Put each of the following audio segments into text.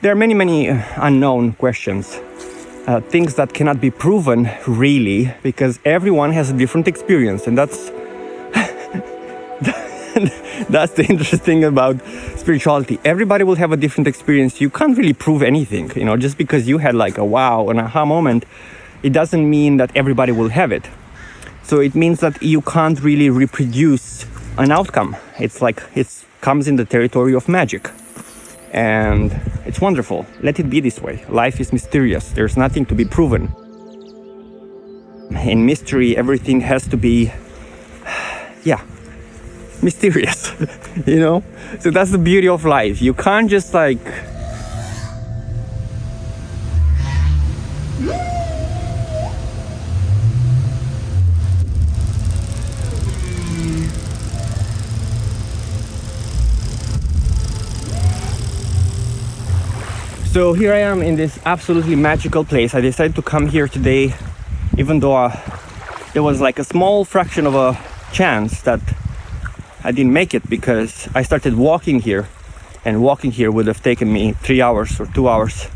there are many unknown questions, things that cannot be proven really, because everyone has a different experience, and that's that's the interesting thing about spirituality. Everybody will have a different experience. You can't really prove anything, just because you had like a wow, an aha moment, it doesn't mean that everybody will have it. So it means that you can't really reproduce an outcome. It's like it comes in the territory of magic. And it's wonderful. Let it be this way. Life is mysterious. There's nothing to be proven. In mystery, everything has to be, mysterious, So that's the beauty of life. You can't just So here I am in this absolutely magical place. I decided to come here today, even though there was like a small fraction of a chance that I didn't make it, because I started walking here, and walking here would have taken me 3 hours or 2 hours,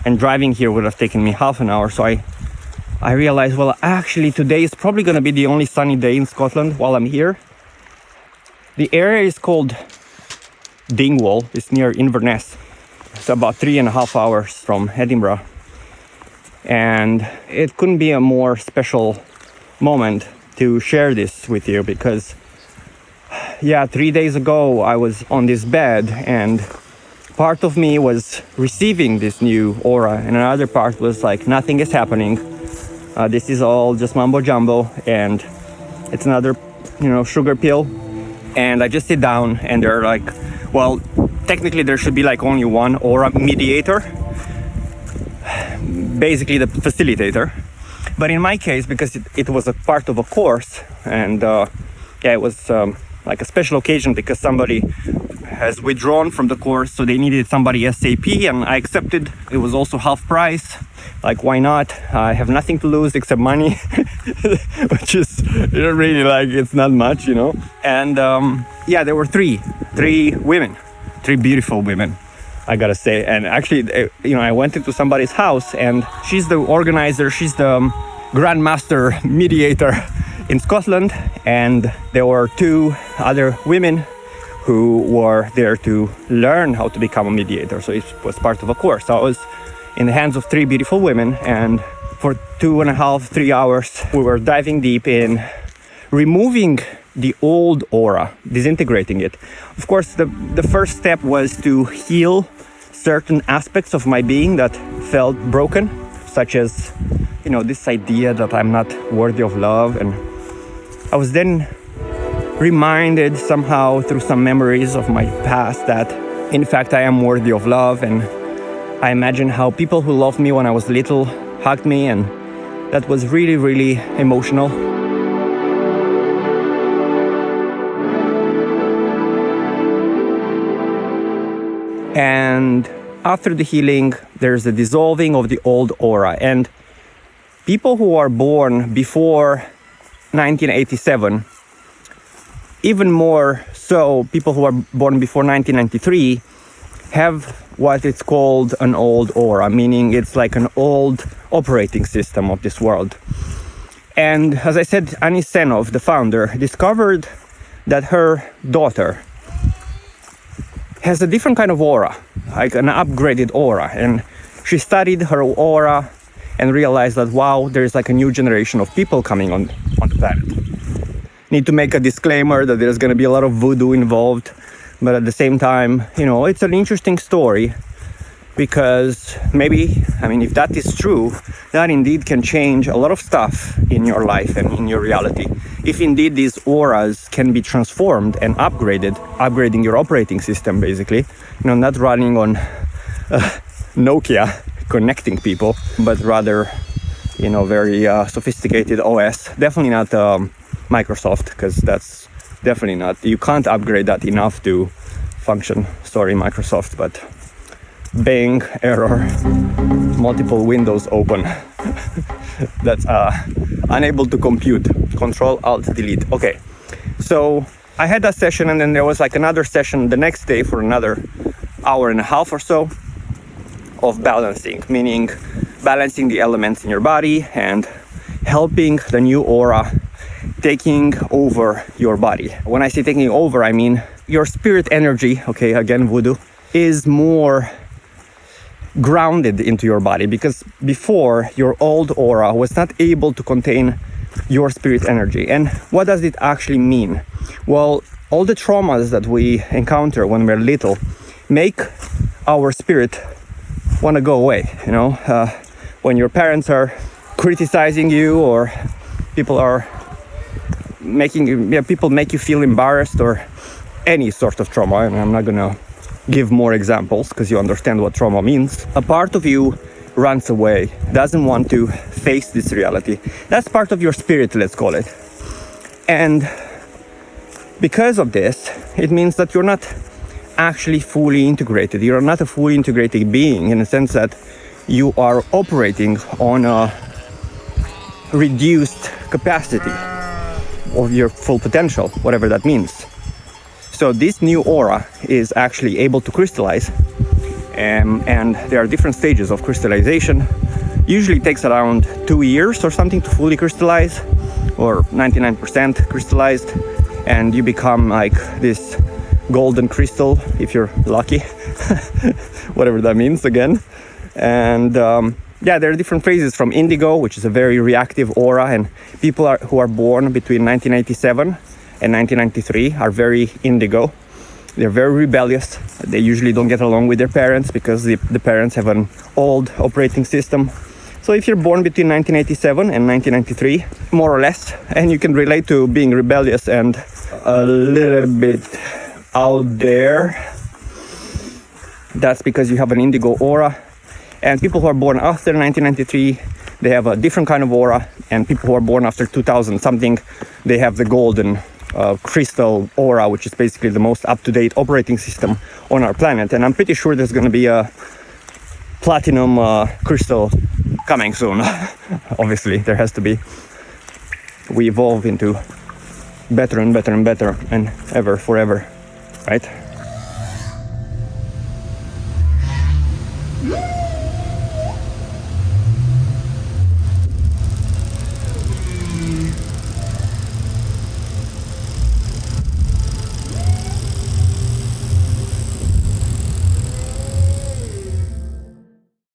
and driving here would have taken me half an hour. So I realized, well, actually today is probably going to be the only sunny day in Scotland while I'm here. The area is called Dingwall. It's near Inverness. It's about 3.5 hours from Edinburgh. And it couldn't be a more special moment to share this with you, because 3 days ago I was on this bed, and part of me was receiving this new aura, and another part was like, nothing is happening. This is all just mumbo jumbo, and it's another, sugar pill. And I just sit down, and they're like, well, technically there should be like only one aura mediator, basically the facilitator. But in my case, because it was a part of a course, and it was like a special occasion, because somebody has withdrawn from the course, so they needed somebody ASAP, and I accepted. It was also half price. Like, why not? I have nothing to lose except money, which is really like, it's not much, And there were three women, three beautiful women, I gotta say. And actually, I went into somebody's house, and she's the organizer, she's the grandmaster mediator in Scotland, and there were 2 other women who were there to learn how to become a mediator. So it was part of a course. So I was in the hands of 3 beautiful women, and for 2.5-3 hours we were diving deep in removing the old aura, disintegrating it. Of course, the first step was to heal certain aspects of my being that felt broken, such as this idea that I'm not worthy of love. And I was then reminded somehow through some memories of my past that in fact I am worthy of love. And I imagine how people who loved me when I was little hugged me, and that was really, really emotional. And after the healing, there's the dissolving of the old aura. And people who are born before 1987, even more so people who are born before 1993, have what it's called an old aura, meaning it's like an old operating system of this world. And as I said, Annie Senov, the founder, discovered that her daughter has a different kind of aura, like an upgraded aura. And she studied her aura and realized that, wow, there's like a new generation of people coming on the planet. Need to make a disclaimer that there's going to be a lot of voodoo involved, but at the same time, it's an interesting story, because if that is true, that indeed can change a lot of stuff in your life and in your reality. If indeed these auras can be transformed and upgrading your operating system, basically, not running on Nokia connecting people, but rather, very sophisticated OS. Definitely not Microsoft, because that's definitely not. You can't upgrade that enough to function. Sorry, Microsoft, but bang, error, multiple windows open. That's unable to compute. Control Alt Delete. Okay, so I had that session, and then there was like another session the next day for another hour and a half or so. of balancing, meaning balancing the elements in your body and helping the new aura taking over your body. When I say taking over, I mean your spirit energy, okay, again, voodoo, is more grounded into your body, because before, your old aura was not able to contain your spirit energy. And what does it actually mean? Well, all the traumas that we encounter when we're little make our spirit want to go away. When your parents are criticizing you, or people make you feel embarrassed, or any sort of trauma, and I'm not gonna give more examples because you understand what trauma means. A part of you runs away, doesn't want to face this reality. That's part of your spirit, let's call it. And because of this, it means that you're not actually fully integrated. You're not a fully integrated being, in the sense that you are operating on a reduced capacity of your full potential, whatever that means. So this new aura is actually able to crystallize, and there are different stages of crystallization. Usually it takes around 2 years or something to fully crystallize, or 99% crystallized, and you become like this golden crystal if you're lucky, whatever that means again. And there are different phases from indigo, which is a very reactive aura, and people who are born between 1987 and 1993 are very indigo. They're very rebellious. They usually don't get along with their parents because the parents have an old operating system. So if you're born between 1987 and 1993, more or less, and you can relate to being rebellious and a little bit out there, that's because you have an indigo aura. And people who are born after 1993, they have a different kind of aura. And people who are born after 2000 something, they have the golden crystal aura, which is basically the most up-to-date operating system on our planet. And I'm pretty sure there's going to be a platinum crystal coming soon. Obviously, there has to be. We evolve into better and better and better, and ever, forever, right?